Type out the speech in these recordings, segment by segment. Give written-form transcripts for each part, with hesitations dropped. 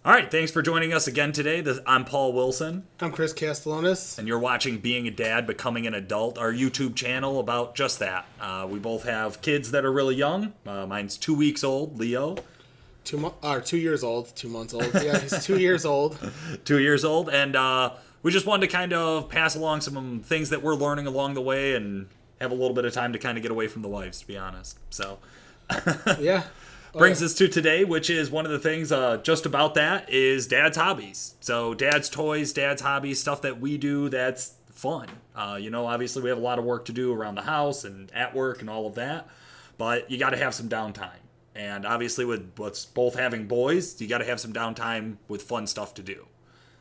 All right, thanks for joining us again today. I'm Paul Wilson. I'm Chris Castellanos. And you're watching Being a Dad, Becoming an Adult, our YouTube channel about just that. We both have kids that are really young. Mine's 2 weeks old, Leo. 2 years old, 2 months old. Yeah, he's 2 years old. 2 years old. And we just wanted to kind of pass along some things that we're learning along the way and have a little bit of time to kind of get away from the wives, to be honest. So, yeah. Brings us to today, which is one of the things just about that is Dad's hobbies. So Dad's toys, Dad's hobbies, stuff that we do that's fun. Obviously we have a lot of work to do around the house and at work and all of that, but you got to have some downtime. And obviously with what's both having boys, you got to have some downtime with fun stuff to do.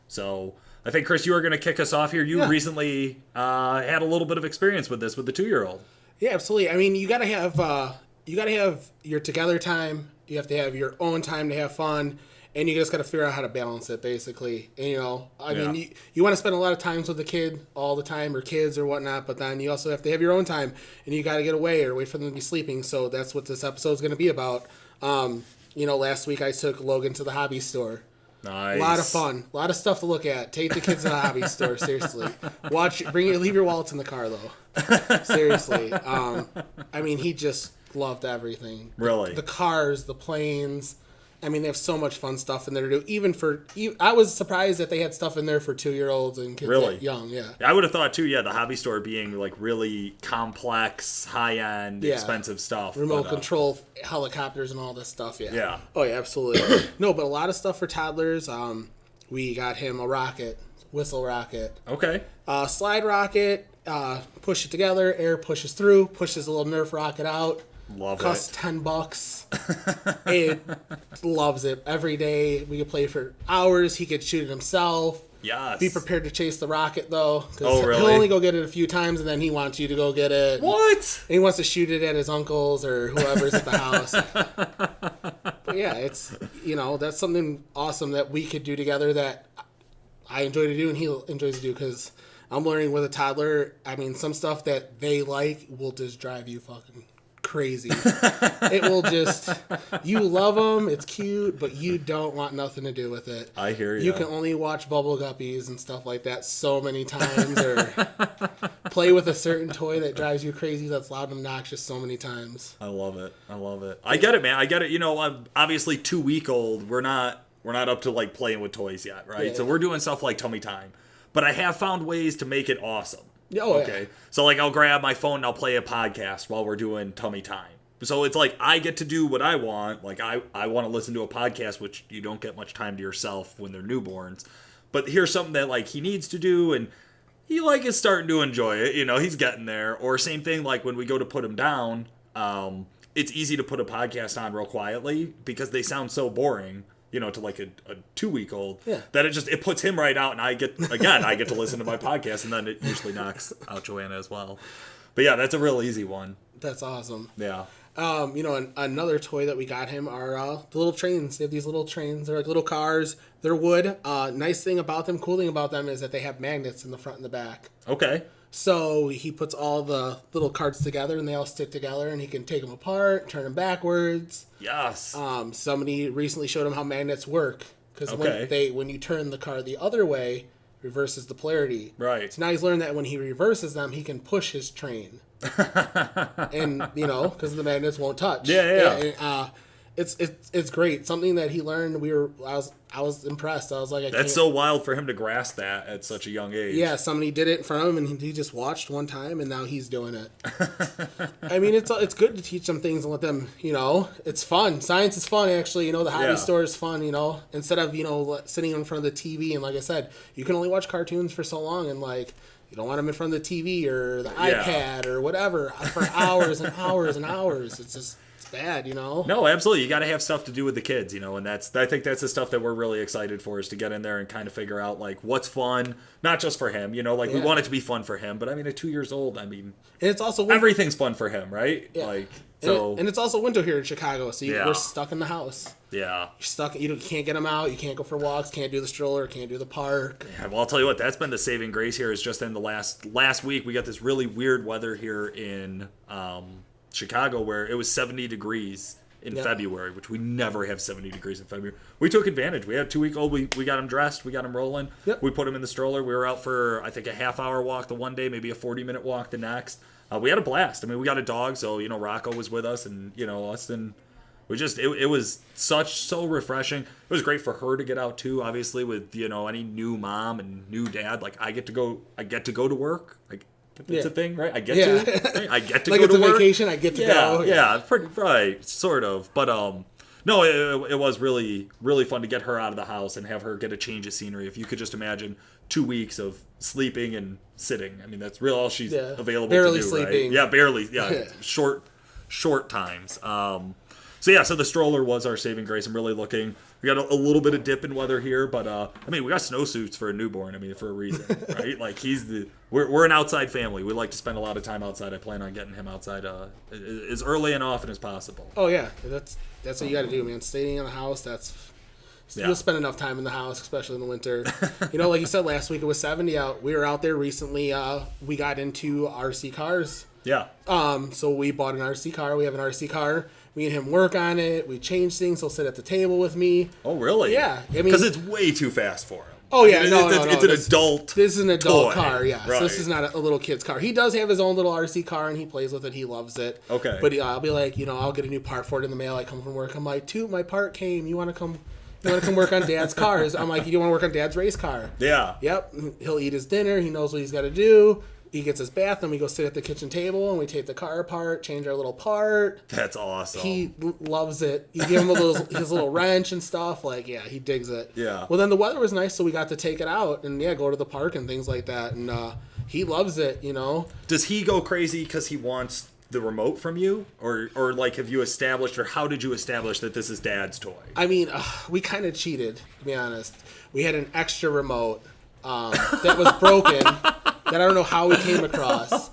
So I think, Chris, you are going to kick us off here. You recently had a little bit of experience with this with the 2-year-old. Yeah, absolutely. I mean, you got to have your together time. You have to have your own time to have fun, and you just got to figure out how to balance it, basically. And, I mean, you want to spend a lot of times with the kid all the time, or kids or whatnot, but then you also have to have your own time, and you got to get away or wait for them to be sleeping. So that's what this episode is going to be about. Last week I took Logan to the Hobbies store. Nice. A lot of fun. A lot of stuff to look at. Take the kids to the hobby store, seriously. Leave your wallets in the car, though. Seriously. I mean, he just loved everything. Really? The cars, the planes. I mean, they have so much fun stuff in there to do. I was surprised that they had stuff in there for 2-year-olds and kids that young, yeah. I would have thought, too, the hobby store being, like, really complex, high-end, expensive stuff. Remote control helicopters and all this stuff, yeah. Yeah. Oh, yeah, absolutely. No, but a lot of stuff for toddlers. We got him a rocket, whistle rocket. Okay. Slide rocket, push it together, air pushes through, pushes a little Nerf rocket out. Love it. Costs $10. It loves it. Every day we could play for hours. He could shoot it himself. Yes. Be prepared to chase the rocket though. Oh, really? He'll only go get it a few times and then he wants you to go get it. What? And he wants to shoot it at his uncles or whoever's at the house. But yeah, it's that's something awesome that we could do together that I enjoy to do and he enjoys to do because I'm learning with a toddler. I mean, some stuff that they like will just drive you fucking crazy. It will just, you love them, it's cute, but you don't want nothing to do with it. I hear you. You can only watch Bubble Guppies and stuff like that so many times, or play with a certain toy that drives you crazy that's loud and obnoxious so many times. I love it. I get it, man. I get it. I'm obviously 2-week-old. We're not up to like playing with toys yet, right? Yeah. So we're doing stuff like tummy time. But I have found ways to make it awesome. Oh, okay. Yeah. So like I'll grab my phone and I'll play a podcast while we're doing tummy time. So it's like I get to do what I want. Like I want to listen to a podcast, which you don't get much time to yourself when they're newborns. But here's something that like he needs to do and he like is starting to enjoy it. He's getting there. Or same thing like when we go to put him down, it's easy to put a podcast on real quietly because they sound so boring. To like a 2-week-old, that it puts him right out, and I get to listen to my podcast, and then it usually knocks out Joanna as well. But yeah, that's a real easy one. That's awesome. Yeah. Another toy that we got him are the little trains. They have these little trains. They're like little cars. They're wood. Nice thing about them, cool thing about them is that they have magnets in the front and the back. Okay. So he puts all the little carts together and they all stick together and he can take them apart, turn them backwards. Yes. Somebody recently showed him how magnets work. Because when you turn the car the other way, reverses the polarity. Right. So now he's learned that when he reverses them, he can push his train. And, because the magnets won't touch. Yeah. It's great. Something that he learned. I was impressed. I was like, that's so wild for him to grasp that at such a young age. Yeah, somebody did it in front of him, and he just watched one time, and now he's doing it. I mean, it's good to teach them things and let them, it's fun. Science is fun, actually. The hobby store is fun. Instead of sitting in front of the TV, and like I said, you can only watch cartoons for so long, and like. You don't want them in front of the TV or the iPad or whatever for hours and hours and hours. It's bad, No, absolutely. You got to have stuff to do with the kids, and I think that's the stuff that we're really excited for is to get in there and kind of figure out like what's fun, not just for him, we want it to be fun for him, but I mean at 2 years old, and it's also everything's fun for him, right? Yeah. And it's also winter here in Chicago, so we're stuck in the house. Yeah. You're stuck. You can't get them out. You can't go for walks. Can't do the stroller. Can't do the park. Yeah, well, I'll tell you what. That's been the saving grace here. Is just in the last week we got this really weird weather here in Chicago where it was 70 degrees in February, which we never have 70 degrees in February. We took advantage. We had a 2-week-old. We got him dressed. We got him rolling. Yep. We put him in the stroller. We were out for, I think, a half-hour walk the one day, maybe a 40-minute walk the next. We had a blast. I mean, we got a dog, so, Rocco was with us, and, us, and we just, it was so refreshing. It was great for her to get out, too, obviously, with, any new mom and new dad. Like, I get to go to work. Like, it's a thing, right? I get to. Right? I get to like go to work. Like it's a vacation, I get to go. Yeah, pretty right, sort of. But no, it was really, really fun to get her out of the house and have her get a change of scenery. If you could just imagine 2 weeks of sleeping and sitting. I mean, that's really all she's available barely to do, sleeping. Right? Yeah, barely. Yeah, short times. So the stroller was our saving grace. I'm really looking. We got a little bit of dip in weather here, but we got snowsuits for a newborn. I mean, for a reason, right? Like we're an outside family. We like to spend a lot of time outside. I plan on getting him outside as early and often as possible. Oh yeah, that's what you got to do, man. Staying in the house, you'll spend enough time in the house, especially in the winter. Like you said, last week it was 70 out. We were out there recently. We got into RC cars. Yeah. So we bought an RC car. We have an RC car. Me and him work on it. We change things. He'll sit at the table with me. Oh, really? Yeah. I mean, because it's way too fast for him. Oh, yeah. It's an adult. This is an adult toy. car, yeah. Right. So this is not a little kid's car. He does have his own little RC car, and he plays with it. He loves it. Okay. But I'll be like, I'll get a new part for it in the mail. I come from work. I'm like, my part came. You want to come work on Dad's cars? I'm like, you want to work on Dad's race car? Yeah. Yep. He'll eat his dinner. He knows what he's got to do. He gets his bath, and we go sit at the kitchen table, and we take the car apart, change our little part. That's awesome. He loves it. You give him his little wrench and stuff. Like, yeah, he digs it. Yeah. Well, then the weather was nice, so we got to take it out and, go to the park and things like that. And he loves it, Does he go crazy because he wants the remote from you? Or like, have you established, or how did you establish that this is Dad's toy? I mean, we kind of cheated, to be honest. We had an extra remote that was broken. That I don't know how we came across.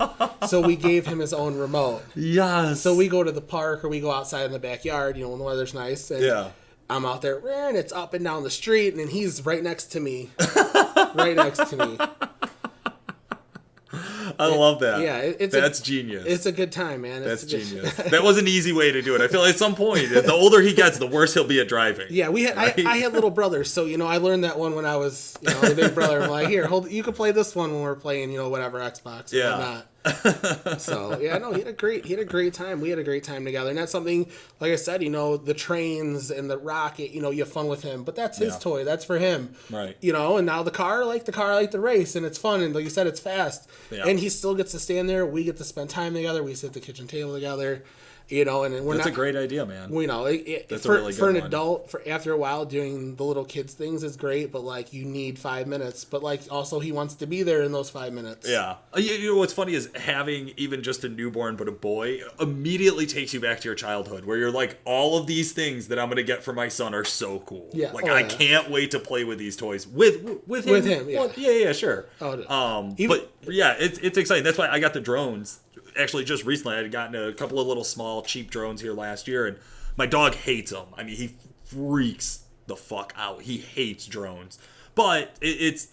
So we gave him his own remote. Yes. So we go to the park or we go outside in the backyard, when the weather's nice. And I'm out there, and it's up and down the street, and he's right next to me. Right next to me. I love that. Yeah, that's genius. It's a good time, man. That's genius. That was an easy way to do it. I feel like at some point, the older he gets, the worse he'll be at driving. Yeah, I had little brothers, so I learned that one when I was the big brother. I'm like, here, you can play this one when we're playing, whatever Xbox or whatnot. So yeah, no, he had a great time. We had a great time together, and that's something, like I said, the trains and the rocket, you have fun with him, but that's his toy. That's for him, right? And now the car, I like the race, and it's fun, and like you said, it's fast, and he still gets to stand there. We get to spend time together. We sit at the kitchen table together. And we're that's a great idea, man. That's a really good for an adult, after a while, doing the little kids things is great, but like you need 5 minutes. But like also he wants to be there in those 5 minutes. Yeah. What's funny is having even just a newborn but a boy immediately takes you back to your childhood, where you're like, all of these things that I'm gonna get for my son are so cool. Yeah. Like I can't wait to play with these toys with him. With him. Yeah. Well, yeah. Sure. But yeah, it's exciting. That's why I got the drones. Actually, just recently, I had gotten a couple of little small, cheap drones here last year, and my dog hates them. I mean, he freaks the fuck out. He hates drones. But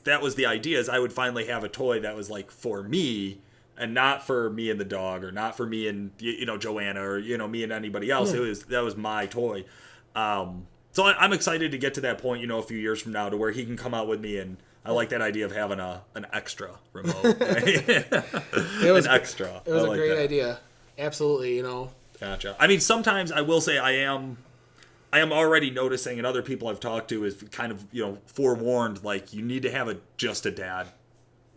that was the idea, is I would finally have a toy that was like for me, and not for me and the dog, or not for me and Joanna, or me and anybody else. Yeah. That was my toy. So I'm excited to get to that point, a few years from now, to where he can come out with me, and I like that idea of having an extra remote. Right? It was a great idea. Absolutely, Gotcha. I mean, sometimes I will say I am already noticing, and other people I've talked to is kind of, forewarned, like, you need to have just a dad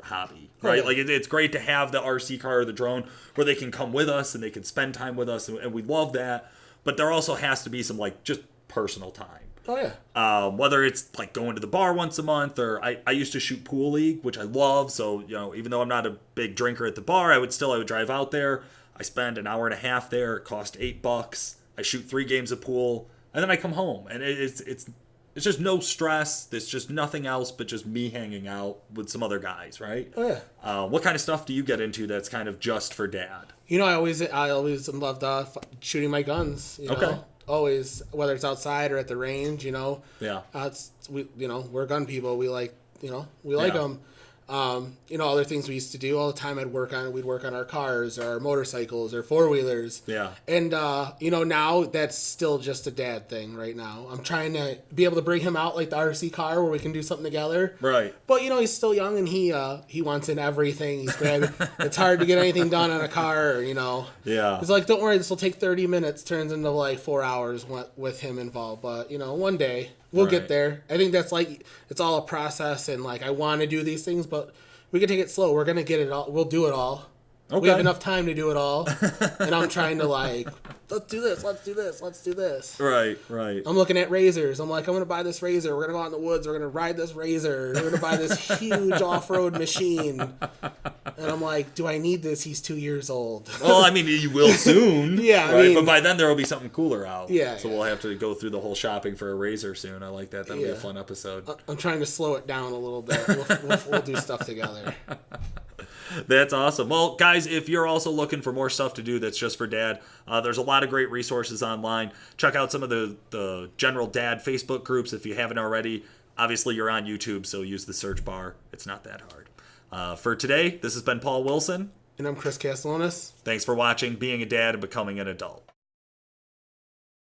hobby, right? Like, it's great to have the RC car or the drone where they can come with us and they can spend time with us, and we love that. But there also has to be some, like, just personal time. Oh, yeah. Whether it's like going to the bar once a month, or I used to shoot pool league, which I love. So, even though I'm not a big drinker at the bar, I would drive out there. I spend an hour and a half there. It cost $8. I shoot 3 games of pool, and then I come home. And it's just no stress. There's just nothing else but just me hanging out with some other guys, right? Oh, yeah. What kind of stuff do you get into that's kind of just for dad? I always loved shooting my guns. Okay. Always, whether it's outside or at the range, Yeah. We're gun people. We like, we like them. Other things we used to do all the time. We'd work on our cars or our motorcycles or four-wheelers. Yeah. And, now that's still just a dad thing right now. I'm trying to be able to bring him out like the RC car where we can do something together. Right. But, he's still young and he wants in everything. He's grabbing. It's hard to get anything done on a car, Yeah. It's like, don't worry, this will take 30 minutes, turns into like 4 hours with him involved. But, one day we'll get there. I think that's like, it's all a process and like, I want to do these things, but we can take it slow. We're going to get it all. We'll do it all. Okay. We have enough time to do it all. And I'm trying to like, let's do this. Right. I'm looking at razors. I'm like, I'm going to buy this razor. We're going to go out in the woods. We're going to ride this razor. We're going to buy this huge off-road machine. And I'm like, do I need this? He's 2 years old. Well, I mean, you will soon. Yeah. Right? But by then there will be something cooler out. Yeah. So we'll have to go through the whole shopping for a razor soon. I like that. That'll be a fun episode. I'm trying to slow it down a little bit. We'll do stuff together. That's awesome. Well, guys, if you're also looking for more stuff to do that's just for dad, there's a lot of great resources online. Check out some of the general dad Facebook groups if you haven't already. Obviously, you're on YouTube, so use the search bar. It's not that hard. For today, this has been Paul Wilson. And I'm Chris Castellanos. Thanks for watching Being a Dad and Becoming an Adult.